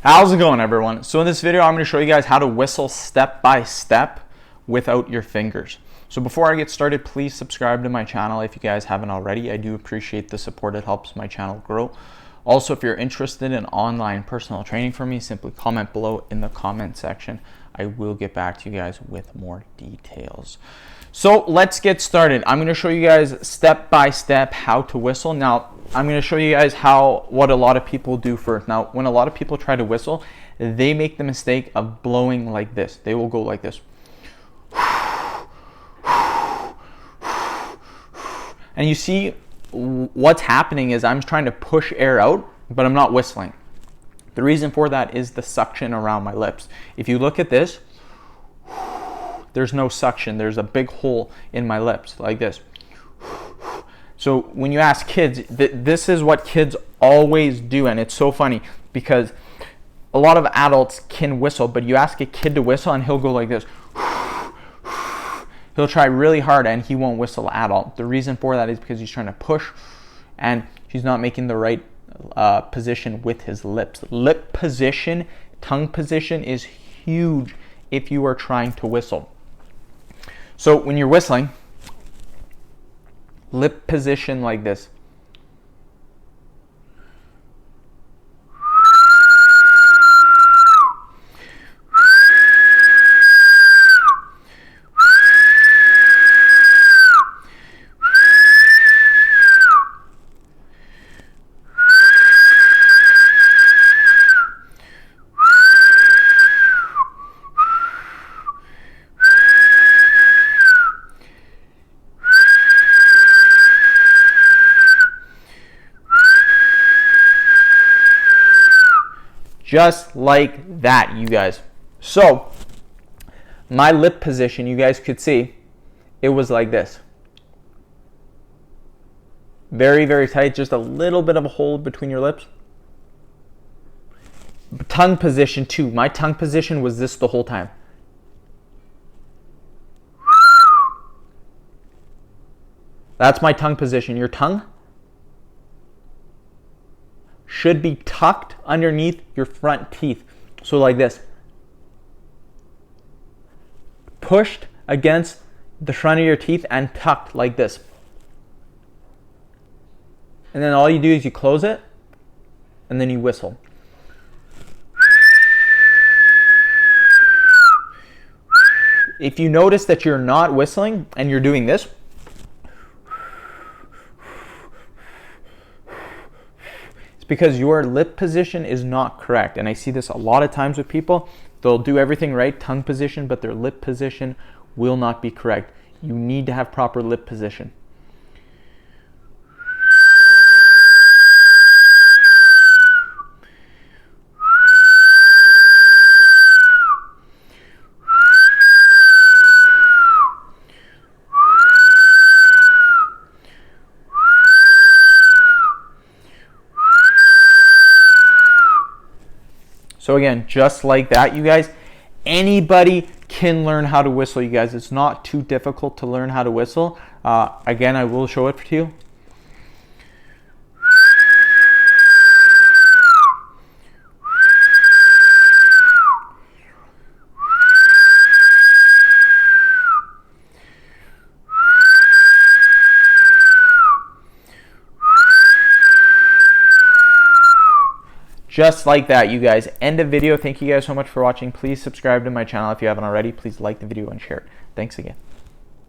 How's it going, everyone? So in this video, I'm going to show you guys how to whistle step by step without your fingers. So before I get started, please subscribe to my channel if you guys haven't already. I do appreciate the support. It helps my channel grow. Also, if you're interested in online personal training from me, simply comment below in the comment section. I will get back to you guys with more details. So let's get started. I'm going to show you guys step by step how to whistle. Now, I'm going to show you guys what a lot of people do first. Now, when a lot of people try to whistle, they make the mistake of blowing like this. They will go like this. And you see what's happening is I'm trying to push air out, but I'm not whistling. The reason for that is the suction around my lips. If you look at this, there's no suction. There's a big hole in my lips like this. So when you ask kids, this is what kids always do, and it's so funny because a lot of adults can whistle, but you ask a kid to whistle and he'll go like this. He'll try really hard and he won't whistle at all. The reason for that is because he's trying to push and he's not making the right position with his lips. Lip position, tongue position is huge if you are trying to whistle. So when you're whistling, lip position like this. Just like that, you guys. So my lip position, you guys could see, it was like this. Very, very tight, just a little bit of a hole between your lips. Tongue position too. My tongue position was this the whole time. That's my tongue position. Your tongue should be tucked underneath your front teeth. So like this. Pushed against the front of your teeth and tucked like this. And then all you do is you close it and then you whistle. If you notice that you're not whistling and you're doing this, because your lip position is not correct. And I see this a lot of times with people. They'll do everything right, tongue position, but their lip position will not be correct. You need to have proper lip position. So again, just like that, you guys, anybody can learn how to whistle, you guys. It's not too difficult to learn how to whistle. Again, I will show it to you. Just like that, you guys. End of video. Thank you guys so much for watching. Please subscribe to my channel if you haven't already. Please like the video and share it. Thanks again.